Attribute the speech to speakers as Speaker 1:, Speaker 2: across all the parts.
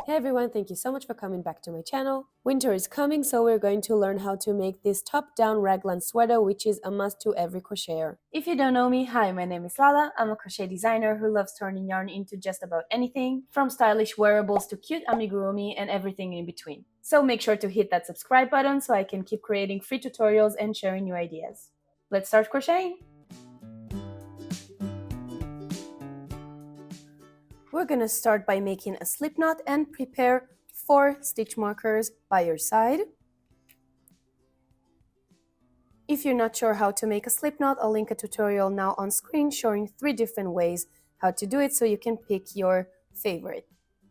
Speaker 1: Hey everyone, thank you so much for coming back to my channel. Winter is coming, so we're going to learn how to make this top-down raglan sweater, which is a must to every crocheter. If you don't know me, hi, my name is Lala. I'm a crochet designer who loves turning yarn into just about anything, from stylish wearables to cute amigurumi and everything in between. So make sure to hit that subscribe button so I can keep creating free tutorials and sharing new ideas. Let's start crocheting! We're going to start by making a slip knot and prepare 4 stitch markers by your side. If you're not sure how to make a slip knot, I'll link a tutorial now on screen showing 3 different ways how to do it so you can pick your favorite.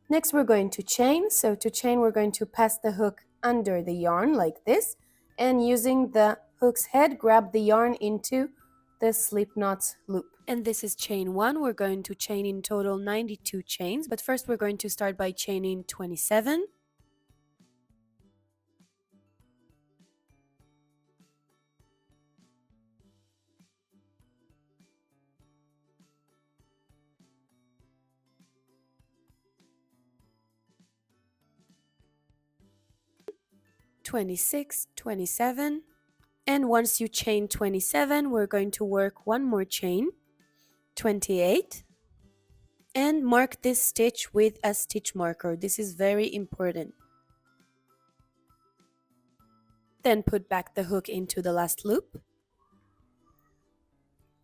Speaker 1: Next we're going to chain. So to chain we're going to pass the hook under the yarn like this, and using the hook's head grab the yarn into the slip knot's loop. And this is chain 1. We're going to chain in total 92 chains, but first we're going to start by chaining 27. (26), 27, and once you chain 27, we're going to work one more chain, 28, and mark this stitch with a stitch marker. This is very important. Then put back the hook into the last loop.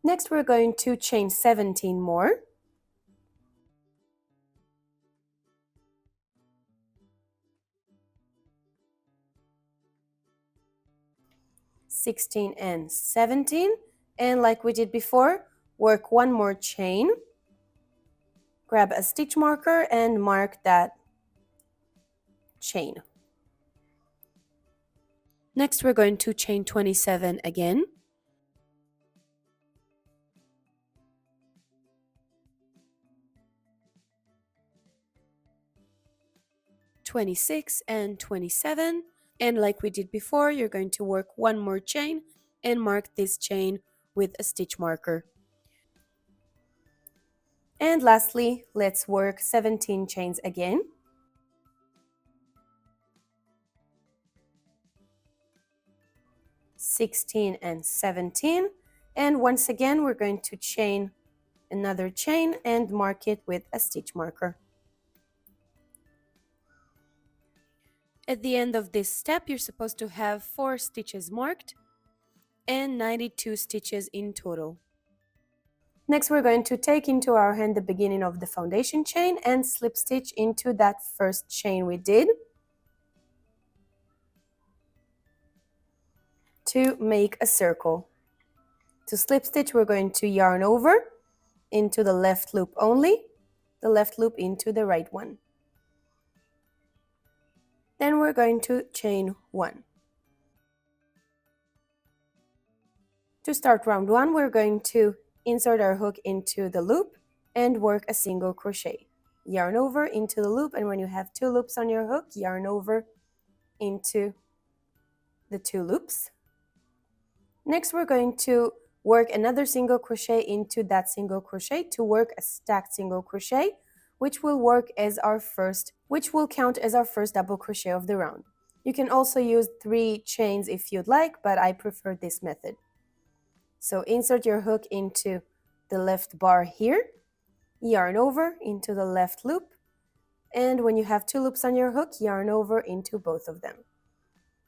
Speaker 1: Next we're going to chain 17 more. (16) and 17, and like we did before, work one more chain, grab a stitch marker and mark that chain. Next we're going to chain 27 again. (26) and 27. And like we did before, you're going to work one more chain and mark this chain with a stitch marker. And lastly, let's work 17 chains again. (16) and 17. And once again, we're going to chain another chain and mark it with a stitch marker. At the end of this step, you're supposed to have 4 stitches marked and 92 stitches in total. Next, we're going to take into our hand the beginning of the foundation chain and slip stitch into that first chain we did to make a circle. To slip stitch, we're going to yarn over into the left loop only, the left loop into the right one. Then we're going to chain 1. To start round 1, we're going to insert our hook into the loop and work a single crochet. Yarn over into the loop, and when you have 2 loops on your hook, yarn over into the 2 loops. Next, we're going to work another single crochet into that single crochet to work a stacked single crochet, which will count as our first double crochet of the round. You can also use 3 chains if you'd like, but I prefer this method. So insert your hook into the left bar here, yarn over into the left loop, and when you have 2 loops on your hook, yarn over into both of them.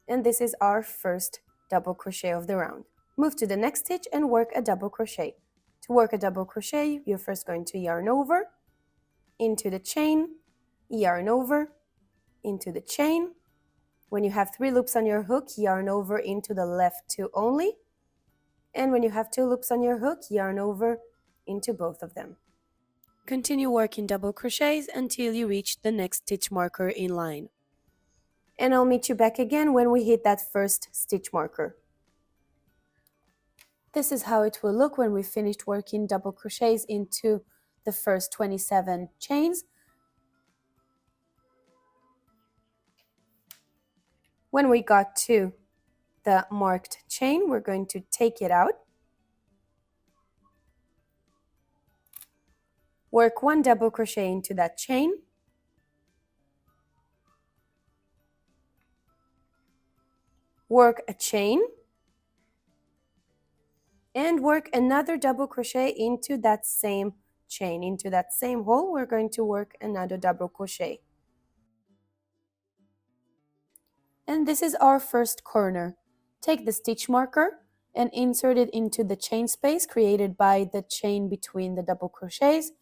Speaker 1: And this is our first double crochet of the round. Move to the next stitch and work a double crochet. To work a double crochet, you're first going to yarn over into the chain, yarn over into the chain. When you have 3 loops on your hook, yarn over into the left 2 only. And when you have 2 loops on your hook, yarn over into both of them. Continue working double crochets until you reach the next stitch marker in line. And I'll meet you back again when we hit that first stitch marker. This is how it will look when we finished working double crochets into the first 27 chains. When we got to the marked chain, we're going to take it out, work 1 double crochet into that chain, work a chain, and work another double crochet into that same chain. Into that same hole, we're going to work another double crochet. And this is our first corner. Take the stitch marker and insert it into the chain space created by the chain between the double crochets,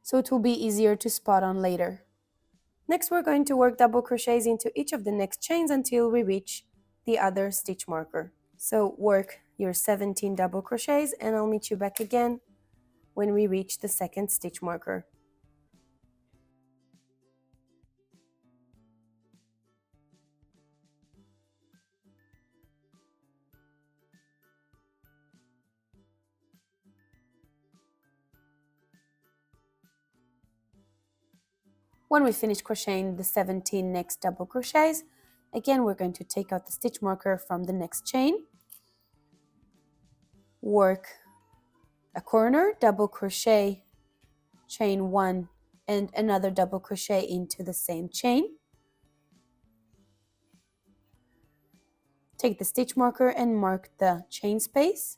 Speaker 1: so it will be easier to spot on later. Next, we're going to work double crochets into each of the next chains until we reach the other stitch marker. So work your 17 double crochets and I'll meet you back again when we reach the second stitch marker. When we finish crocheting the 17 next double crochets, again we're going to take out the stitch marker from the next chain, work a corner, double crochet, chain 1 and another double crochet into the same chain. Take the stitch marker and mark the chain space.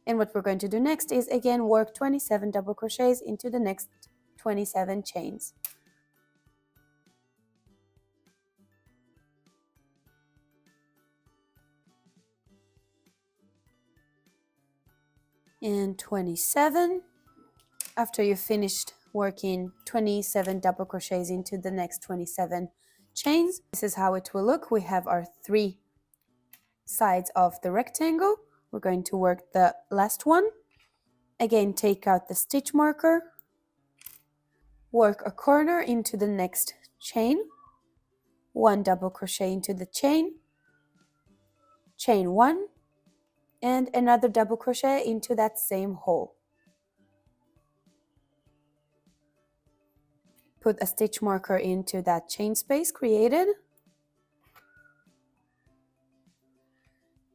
Speaker 1: And what we're going to do next is again work 27 double crochets into the next 27 chains. And 27. After you've finished working 27 double crochets into the next 27 chains, this is how it will look. We have our 3 sides of the rectangle. We're going to work the last one. Again, take out the stitch marker, work a corner into the next chain, 1 double crochet into the chain, chain 1, and another double crochet into that same hole. Put a stitch marker into that chain space created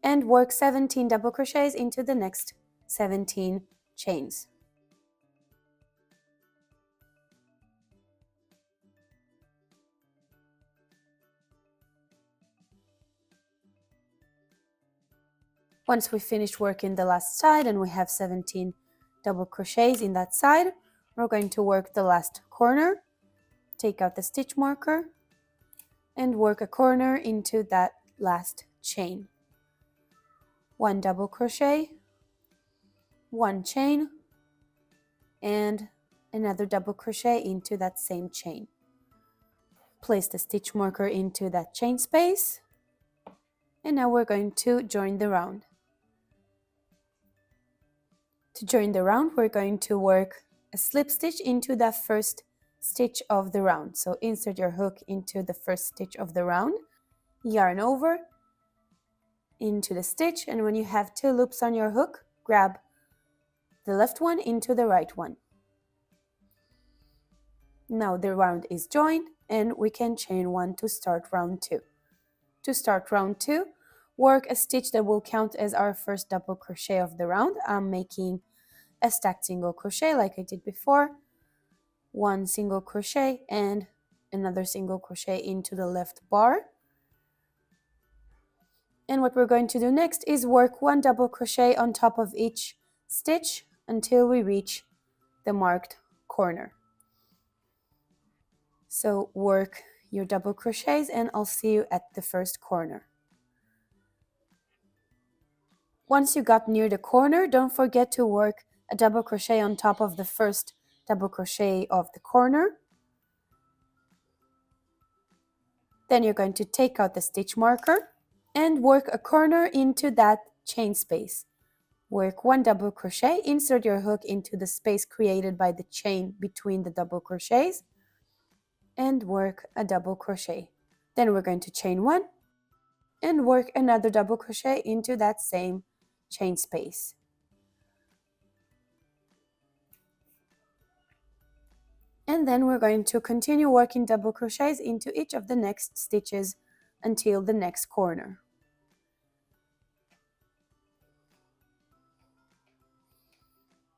Speaker 1: and work 17 double crochets into the next 17 chains. Once we finish working the last side and we have 17 double crochets in that side, we're going to work the last corner, take out the stitch marker, and work a corner into that last chain. 1 double crochet, 1 chain, and another double crochet into that same chain. Place the stitch marker into that chain space, and now we're going to join the round. To join the round, we're going to work a slip stitch into that first stitch of the round. So insert your hook into the first stitch of the round, yarn over into the stitch, and when you have 2 loops on your hook, grab the left one into the right one. Now the round is joined and we can chain 1 to start round 2. To start round 2, work a stitch that will count as our first double crochet of the round. I'm making a stacked single crochet like I did before. 1 single crochet and another single crochet into the left bar. And what we're going to do next is work 1 double crochet on top of each stitch until we reach the marked corner. So work your double crochets and I'll see you at the first corner. Once you got near the corner, don't forget to work a double crochet on top of the first double crochet of the corner. Then you're going to take out the stitch marker and work a corner into that chain space. Work 1 double crochet, insert your hook into the space created by the chain between the double crochets, and work a double crochet. Then we're going to chain 1 and work another double crochet into that same chain space. And then we're going to continue working double crochets into each of the next stitches until the next corner.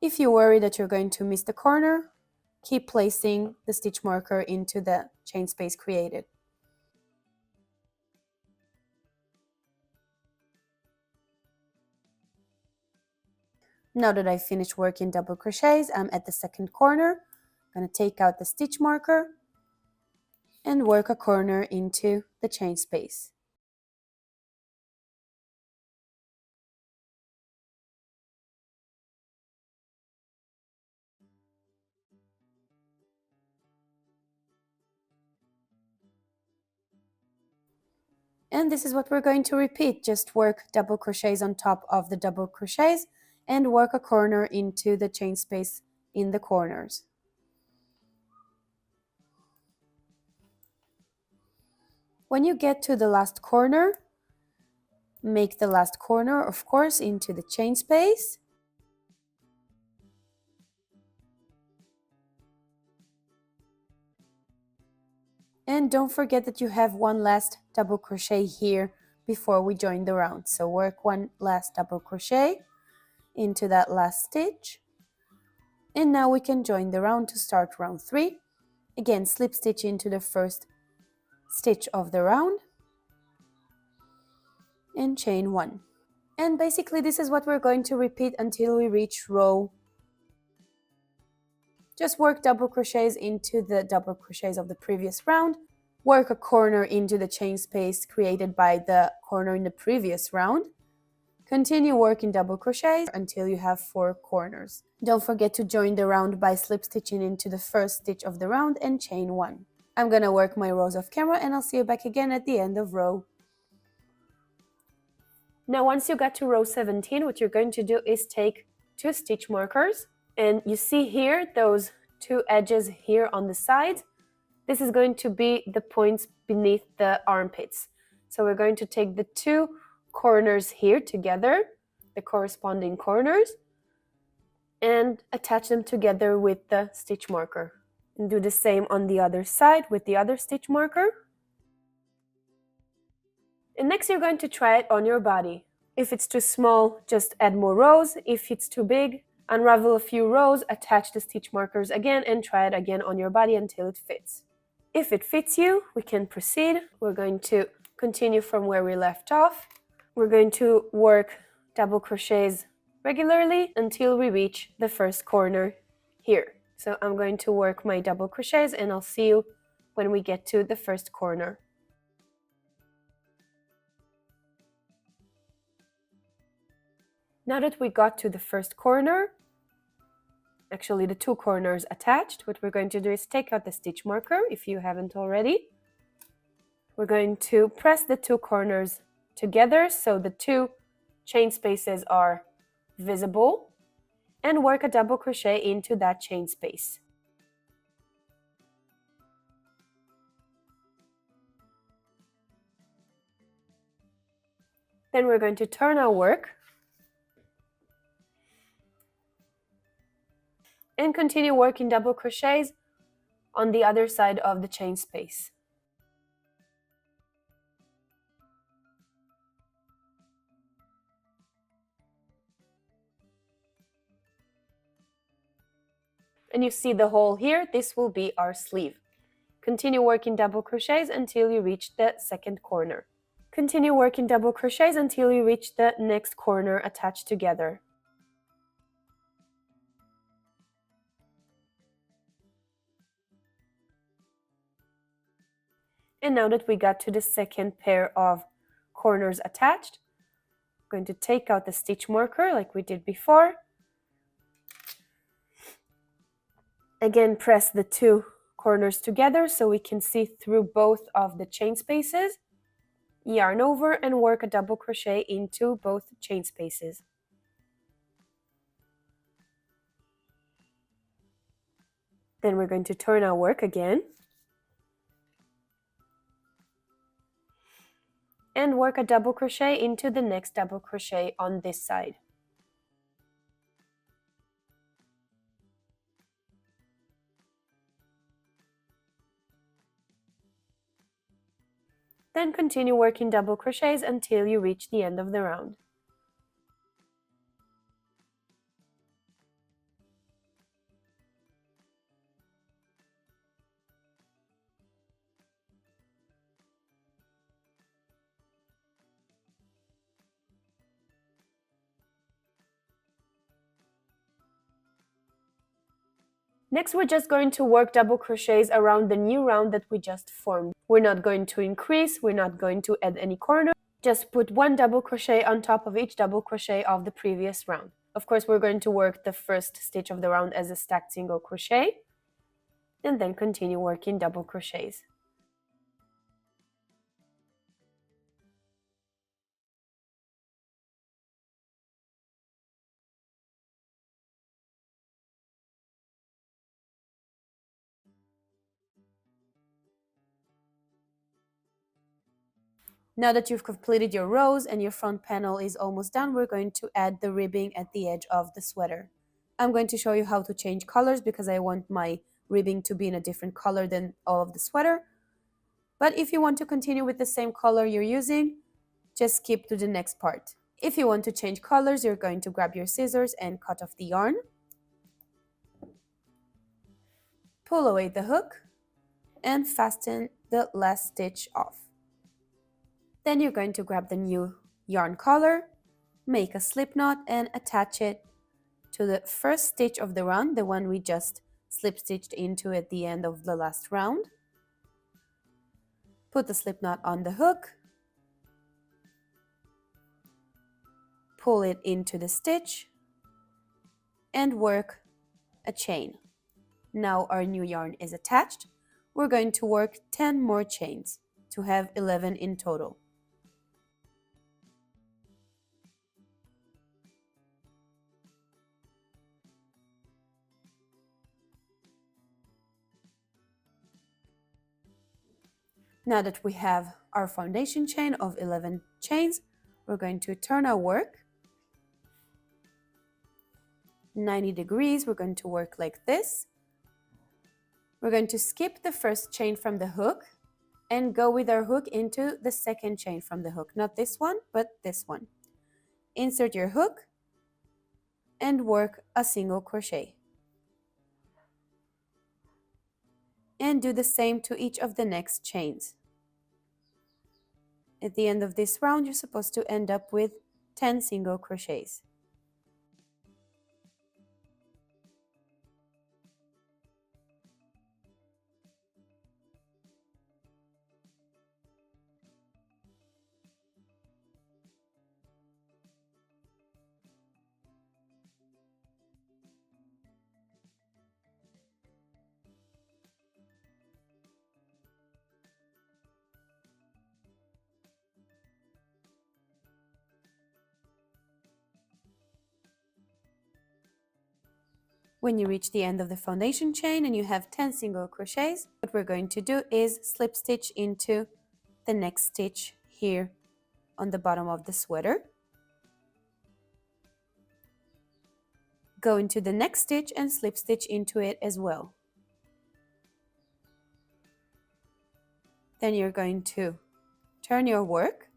Speaker 1: If you worry that you're going to miss the corner, keep placing the stitch marker into the chain space created. Now that I finished working double crochets, I'm at the second corner. I'm going to take out the stitch marker and work a corner into the chain space. And this is what we're going to repeat. Just work double crochets on top of the double crochets and work a corner into the chain space in the corners. When you get to the last corner, make the last corner, of course, into the chain space. And don't forget that you have one last double crochet here before we join the round. So work one last double crochet into that last stitch. And now we can join the round to start round 3. Again, slip stitch into the first stitch of the round and chain 1. And basically this is what we're going to repeat until we reach row. Just work double crochets into the double crochets of the previous round. Work a corner into the chain space created by the corner in the previous round. Continue working double crochets until you have 4 corners. Don't forget to join the round by slip stitching into the first stitch of the round and chain 1. I'm gonna work my rows off camera and I'll see you back again at the end of row. Now once you got to row 17, what you're going to do is take 2 stitch markers, and you see here those 2 edges here on the side. This is going to be the points beneath the armpits. So we're going to take the 2 corners here together, the corresponding corners, and attach them together with the stitch marker. And do the same on the other side with the other stitch marker. And next you're going to try it on your body. If it's too small, just add more rows. If it's too big, unravel a few rows, attach the stitch markers again, and try it again on your body until it fits. If it fits you, we can proceed. We're going to continue from where we left off. We're going to work double crochets regularly until we reach the first corner here. So I'm going to work my double crochets and I'll see you when we get to the first corner. Now that we got to the first corner, actually the 2 corners attached, what we're going to do is take out the stitch marker if you haven't already. We're going to press the 2 corners together so the 2 chain spaces are visible, and work a double crochet into that chain space. Then we're going to turn our work and continue working double crochets on the other side of the chain space. And you see the hole here, this will be our sleeve. Continue working double crochets until you reach the second corner. Continue working double crochets until you reach the next corner attached together. And now that we got to the second pair of corners attached, I'm going to take out the stitch marker like we did before. Again, press the 2 corners together so we can see through both of the chain spaces. Yarn over and work a double crochet into both chain spaces. Then we're going to turn our work again and work a double crochet into the next double crochet on this side. Then continue working double crochets until you reach the end of the round. Next, we're just going to work double crochets around the new round that we just formed. We're not going to increase, we're not going to add any corner. Just put one double crochet on top of each double crochet of the previous round. Of course, we're going to work the first stitch of the round as a stacked single crochet, and then continue working double crochets. Now that you've completed your rows and your front panel is almost done, we're going to add the ribbing at the edge of the sweater. I'm going to show you how to change colors because I want my ribbing to be in a different color than all of the sweater. But if you want to continue with the same color you're using, just skip to the next part. If you want to change colors, you're going to grab your scissors and cut off the yarn. Pull away the hook and fasten the last stitch off. Then you're going to grab the new yarn collar, make a slip knot and attach it to the first stitch of the round, the one we just slip stitched into at the end of the last round. Put the slip knot on the hook, pull it into the stitch and work a chain. Now our new yarn is attached. We're going to work 10 more chains to have 11 in total. Now that we have our foundation chain of 11 chains, we're going to turn our work 90 degrees. We're going to work like this. We're going to skip the first chain from the hook and go with our hook into the second chain from the hook. Not this one, but this one. Insert your hook and work a single crochet. And do the same to each of the next chains. At the end of this round, you're supposed to end up with 10 single crochets. When you reach the end of the foundation chain and you have 10 single crochets, what we're going to do is slip stitch into the next stitch here on the bottom of the sweater. Go into the next stitch and slip stitch into it as well. Then you're going to turn your work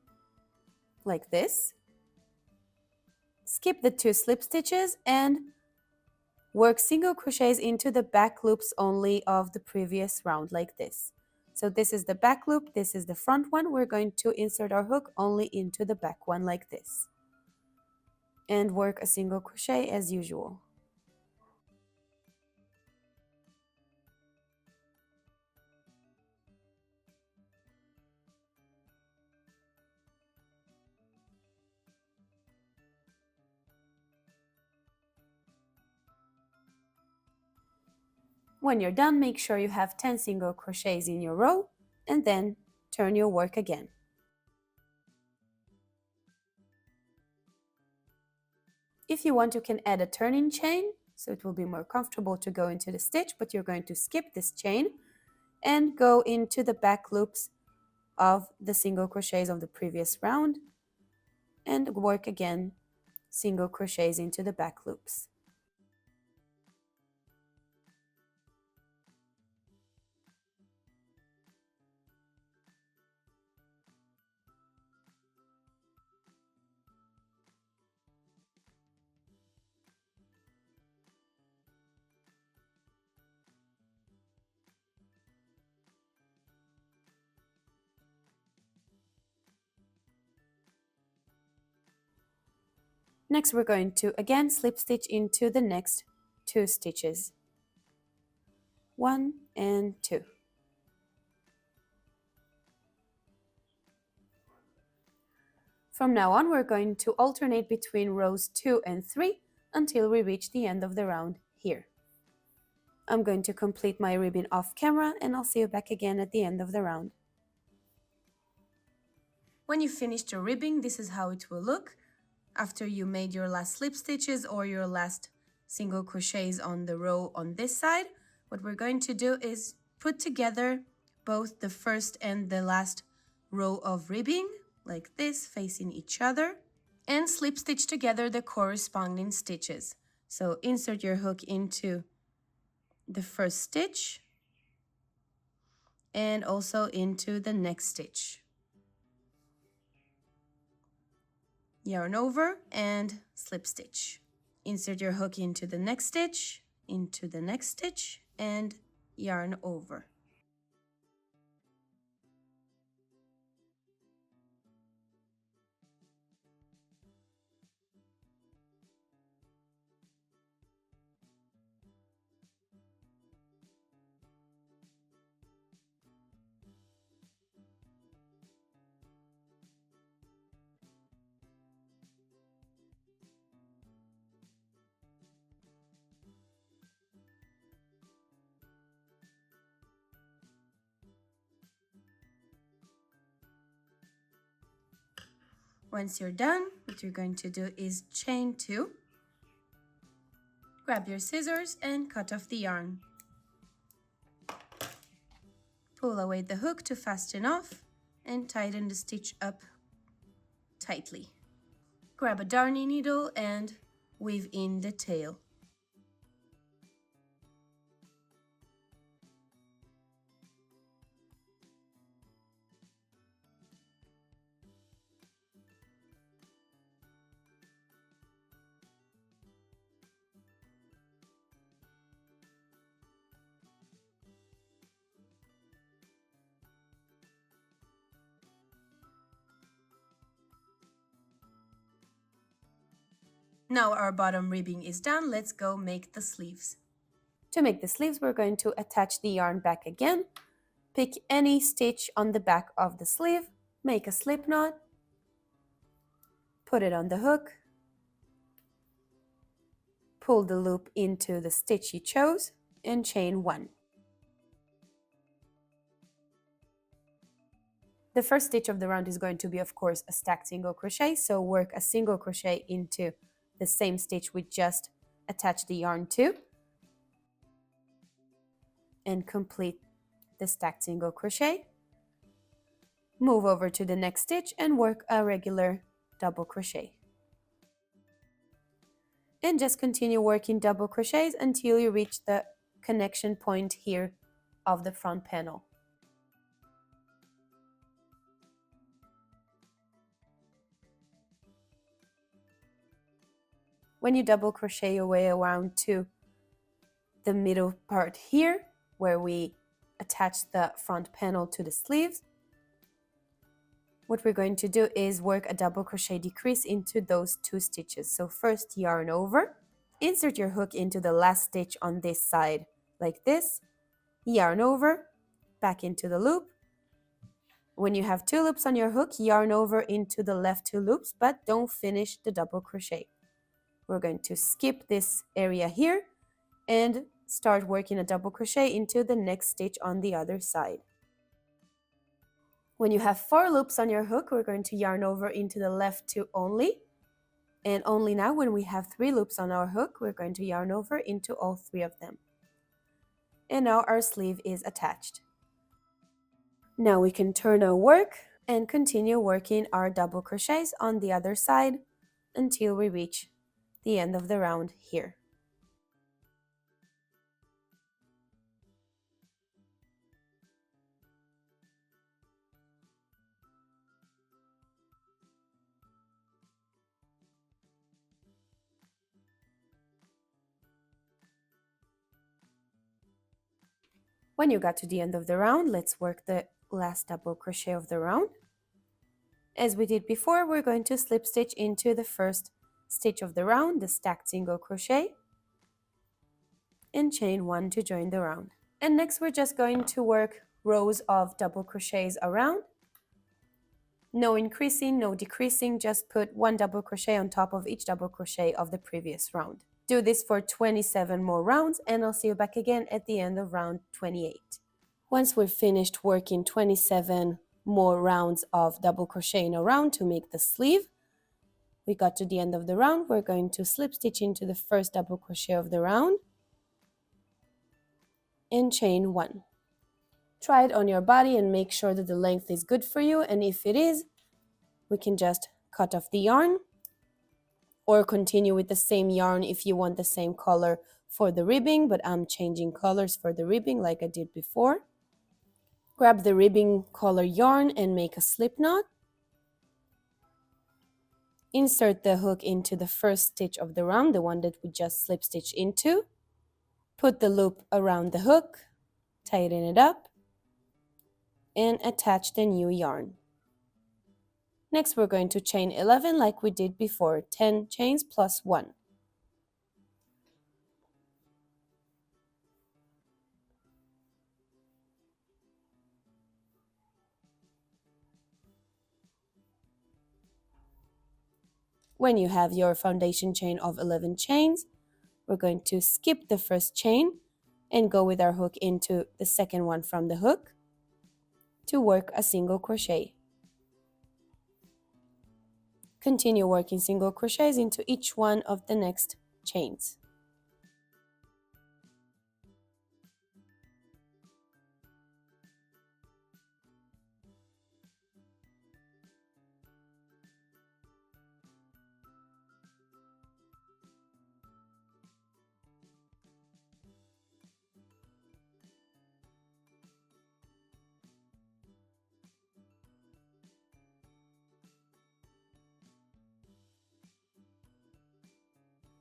Speaker 1: like this. Skip the 2 slip stitches and work single crochets into the back loops only of the previous round like this. So this is the back loop, this is the front one. We're going to insert our hook only into the back one like this. And work a single crochet as usual. When you're done, make sure you have 10 single crochets in your row and then turn your work again. If you want, you can add a turning chain, so it will be more comfortable to go into the stitch, but you're going to skip this chain and go into the back loops of the single crochets of the previous round and work again single crochets into the back loops. Next, we're going to again slip stitch into the next 2 stitches. 1 and 2. From now on, we're going to alternate between rows 2 and 3 until we reach the end of the round here. I'm going to complete my ribbing off camera and I'll see you back again at the end of the round. When you finished your ribbing, this is how it will look after you made your last slip stitches or your last single crochets on the row on this side. What we're going to do is put together both the first and the last row of ribbing like this, facing each other, and slip stitch together the corresponding stitches. So insert your hook into the first stitch and also into the next stitch. Yarn over and slip stitch. Insert your hook into the next stitch, into the next stitch, and yarn over. Once you're done, what you're going to do is chain 2, grab your scissors and cut off the yarn. Pull away the hook to fasten off and tighten the stitch up tightly. Grab a darning needle and weave in the tail. Now our bottom ribbing is done, let's go make the sleeves. To make the sleeves, we're going to attach the yarn back again. Pick any stitch on the back of the sleeve, make a slip knot, put it on the hook, pull the loop into the stitch you chose, and chain 1. The first stitch of the round is going to be, of course, a stacked single crochet, so work a single crochet into the same stitch we just attached the yarn to, and complete the stacked single crochet. Move over to the next stitch and work a regular double crochet. And just continue working double crochets until you reach the connection point here of the front panel. When you double crochet your way around to the middle part here, where we attach the front panel to the sleeves, what we're going to do is work a double crochet decrease into those 2 stitches. So first yarn over, insert your hook into the last stitch on this side like this, yarn over, back into the loop. When you have 2 loops on your hook, yarn over into the left 2 loops, but don't finish the double crochet. We're going to skip this area here and start working a double crochet into the next stitch on the other side. When you have 4 loops on your hook, we're going to yarn over into the left 2 only. And only now when we have 3 loops on our hook, we're going to yarn over into all 3 of them. And now our sleeve is attached. Now we can turn our work and continue working our double crochets on the other side until we reach the end of the round here. When you got to the end of the round, let's work the last double crochet of the round. As we did before, we're going to slip stitch into the first stitch of the round, the stacked single crochet, and chain 1 to join the round. And next we're just going to work rows of double crochets around. No increasing, no decreasing, just put one double crochet on top of each double crochet of the previous round. Do this for 27 more rounds and I'll see you back again at the end of round 28. Once we've finished working 27 more rounds of double crocheting around to make the sleeve, we got to the end of the round, we're going to slip stitch into the first double crochet of the round and chain 1. Try it on your body and make sure that the length is good for you, and if it is, we can just cut off the yarn or continue with the same yarn if you want the same color for the ribbing, but I'm changing colors for the ribbing like I did before. Grab the ribbing color yarn and make a slip knot. Insert the hook into the first stitch of the round, the one that we just slip stitched into. Put the loop around the hook, tighten it up, and attach the new yarn. Next we're going to chain 11 like we did before, 10 chains plus 1. When you have your foundation chain of 11 chains, we're going to skip the first chain and go with our hook into the second one from the hook to work a single crochet. Continue working single crochets into each one of the next chains.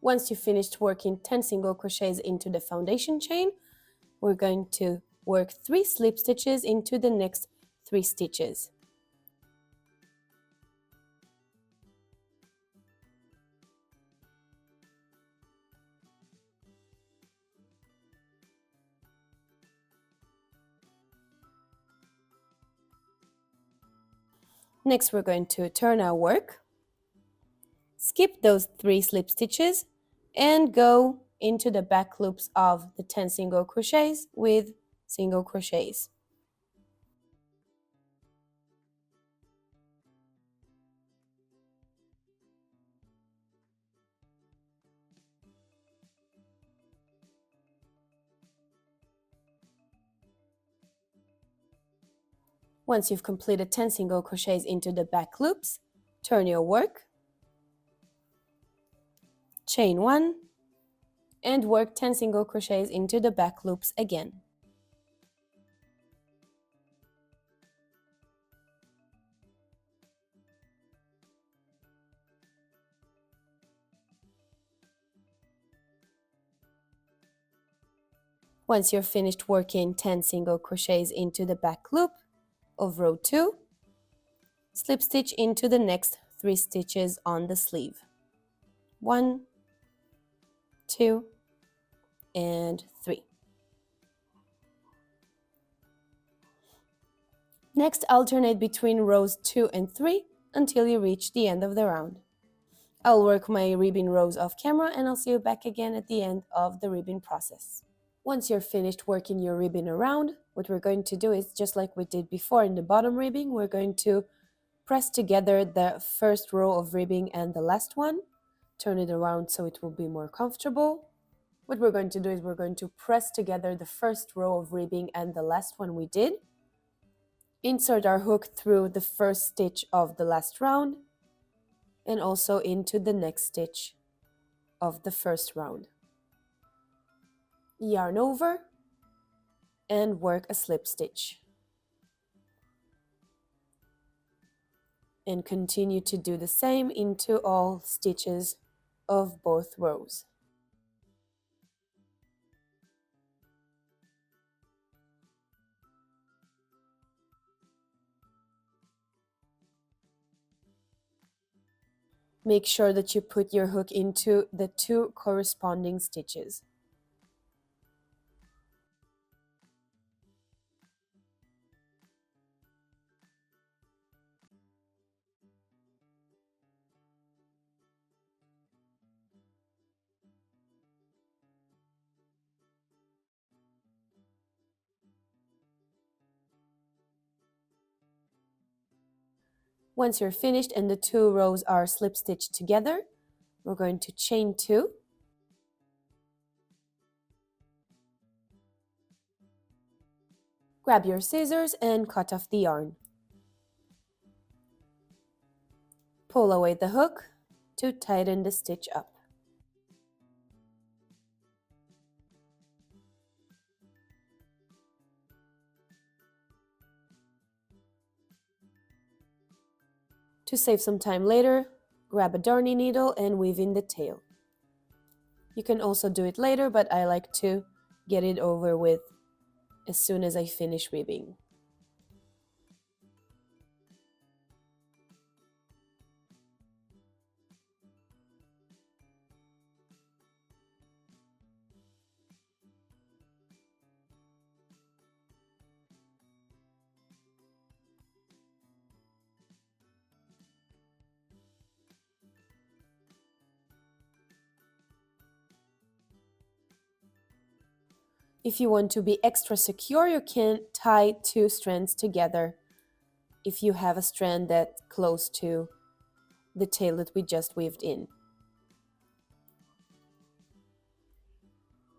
Speaker 1: Once you've finished working 10 single crochets into the foundation chain, we're going to work 3 slip stitches into the next 3 stitches. Next we're going to turn our work, skip those 3 slip stitches, and go into the back loops of the 10 single crochets with single crochets. Once you've completed 10 single crochets into the back loops, turn your work, chain 1, and work 10 single crochets into the back loops again. Once you're finished working 10 single crochets into the back loop of row 2, slip stitch into the next 3 stitches on the sleeve. 1, 2, and 3. Next, alternate between rows 2 and 3 until you reach the end of the round. I'll work my ribbing rows off camera and I'll see you back again at the end of the ribbing process. Once you're finished working your ribbing around, what we're going to do is, just like we did before in the bottom ribbing, we're going to press together the first row of ribbing and the last one. Turn it around so it will be more comfortable. What we're going to do is we're going to press together the first row of ribbing and the last one we did. Insert our hook through the first stitch of the last round and also into the next stitch of the first round. Yarn over and work a slip stitch. And continue to do the same into all stitches of both rows. Make sure that you put your hook into the 2 corresponding stitches. Once you're finished and the 2 rows are slip stitched together, we're going to chain 2. Grab your scissors and cut off the yarn. Pull away the hook to tighten the stitch up. To save some time later, grab a darning needle and weave in the tail. You can also do it later, but I like to get it over with as soon as I finish weaving. If you want to be extra secure, you can tie 2 strands together if you have a strand that's close to the tail that we just weaved in.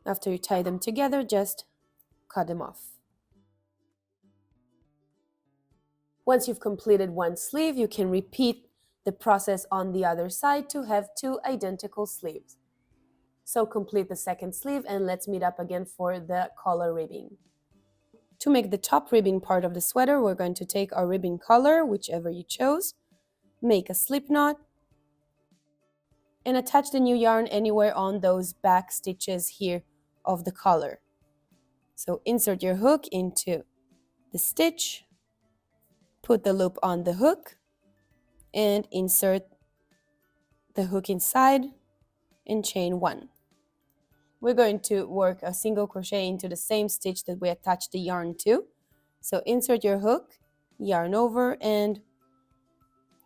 Speaker 1: After you tie them together, just cut them off. Once you've completed one sleeve, you can repeat the process on the other side to have 2 identical sleeves. So complete the second sleeve and let's meet up again for the collar ribbing. To make the top ribbing part of the sweater, we're going to take our ribbing collar, whichever you chose, make a slip knot, and attach the new yarn anywhere on those back stitches here of the collar. So insert your hook into the stitch, put the loop on the hook, and insert the hook inside and chain 1. We're going to work a single crochet into the same stitch that we attached the yarn to. So insert your hook, yarn over, and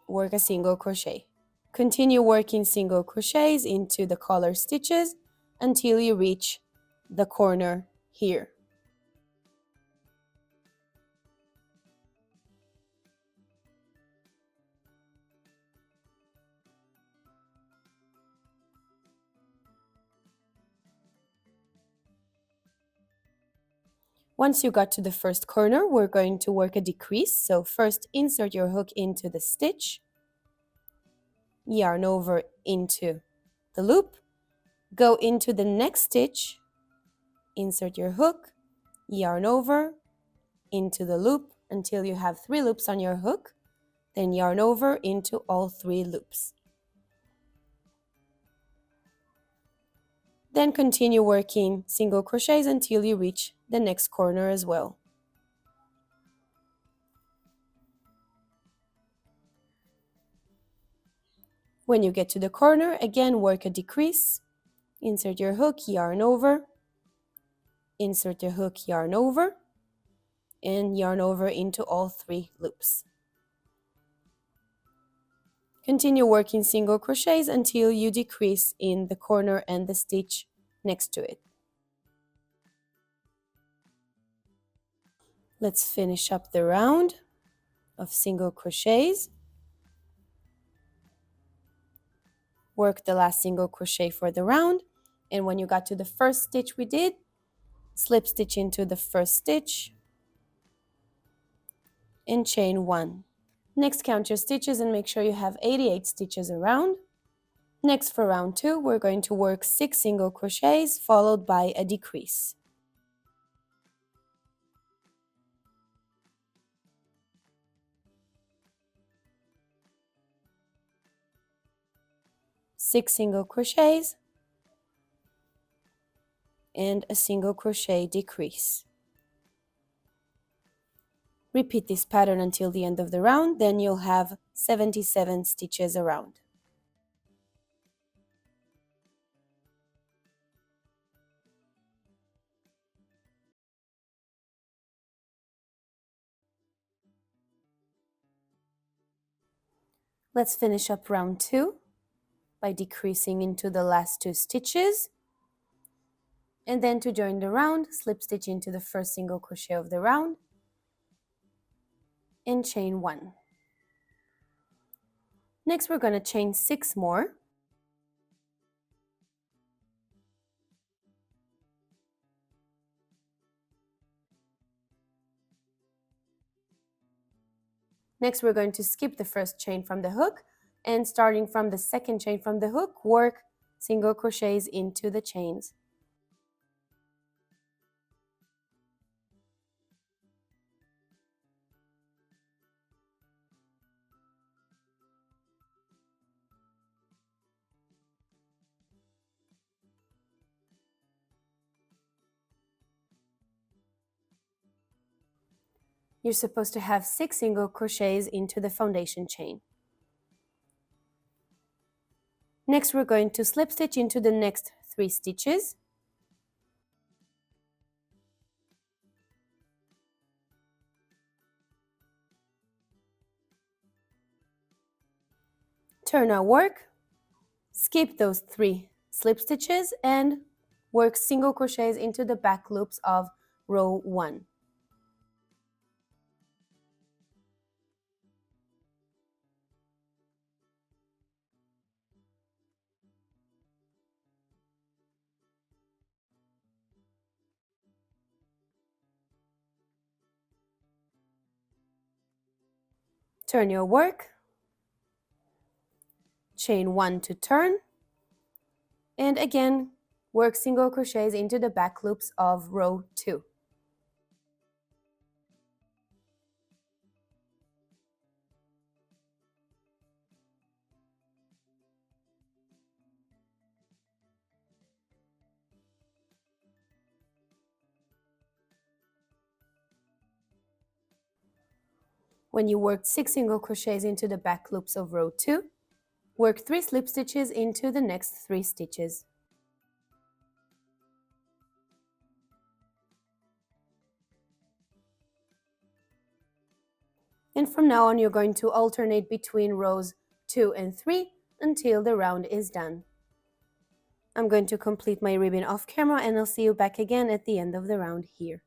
Speaker 1: work a single crochet. Continue working single crochets into the collar stitches until you reach the corner here. Once you got to the first corner, we're going to work a decrease. So first insert your hook into the stitch, yarn over into the loop, go into the next stitch, insert your hook, yarn over into the loop until you have 3 loops on your hook, then yarn over into all 3 loops. Then continue working single crochets until you reach the next corner as well. When you get to the corner, again work a decrease, insert your hook, yarn over, insert your hook, yarn over, and yarn over into all 3 loops. Continue working single crochets until you decrease in the corner and the stitch next to it. Let's finish up the round of single crochets. Work the last single crochet for the round, and when you got to the first stitch we did, slip stitch into the first stitch and chain 1. Next, count your stitches and make sure you have 88 stitches around. Next, for round 2, we're going to work 6 single crochets followed by a decrease. Six single crochets and a single crochet decrease. Repeat this pattern until the end of the round, then you'll have 77 stitches around. Let's finish up round 2 by decreasing into the last 2 stitches. And then to join the round, slip stitch into the first single crochet of the round and chain 1. Next, we're going to chain 6 more. Next, we're going to skip the first chain from the hook, and starting from the second chain from the hook, work single crochets into the chains. You're supposed to have 6 single crochets into the foundation chain. Next, we're going to slip stitch into the next 3 stitches. Turn our work, skip those 3 slip stitches, and work single crochets into the back loops of row 1. Turn your work, chain 1 to turn, and again work single crochets into the back loops of row 2. When you worked 6 single crochets into the back loops of row 2, work 3 slip stitches into the next 3 stitches. And from now on, you're going to alternate between rows 2 and 3 until the round is done. I'm going to complete my ribbon off camera, and I'll see you back again at the end of the round here.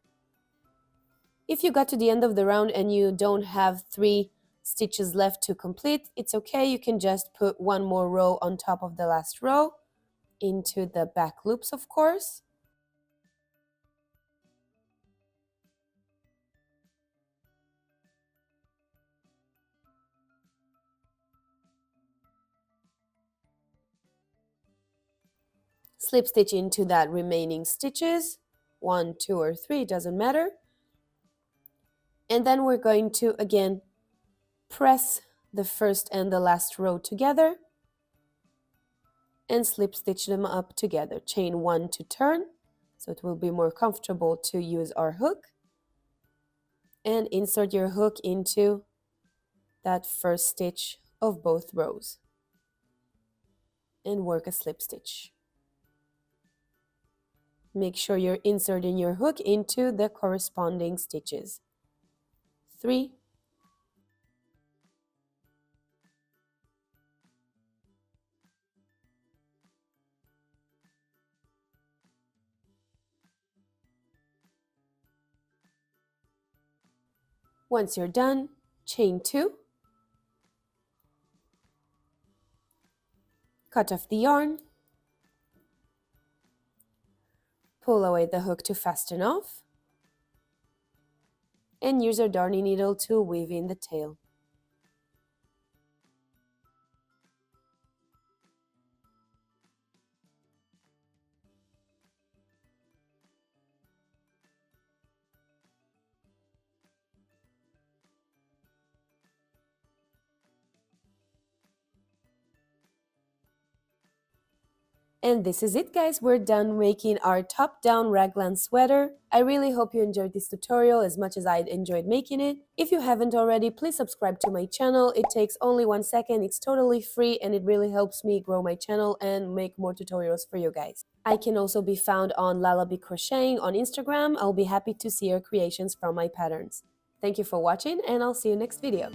Speaker 1: If you got to the end of the round and you don't have 3 stitches left to complete, it's okay. You can just put 1 more row on top of the last row into the back loops, of course. Slip stitch into that remaining stitches, 1, 2, or 3, it doesn't matter. And then we're going to again press the first and the last row together and slip stitch them up together. Chain 1 to turn, so it will be more comfortable to use our hook, and insert your hook into that first stitch of both rows and work a slip stitch. Make sure you're inserting your hook into the corresponding stitches. 3, once you're done, chain 2, cut off the yarn, pull away the hook to fasten off, and use your darning needle to weave in the tail. And this is it, guys. We're done making our top-down raglan sweater. I really hope you enjoyed this tutorial as much as I enjoyed making it. If you haven't already, please subscribe to my channel. It takes only 1 second. It's totally free, and it really helps me grow my channel and make more tutorials for you guys. I can also be found on Lalaby Crocheting on Instagram. I'll be happy to see your creations from my patterns. Thank you for watching, and I'll see you next video.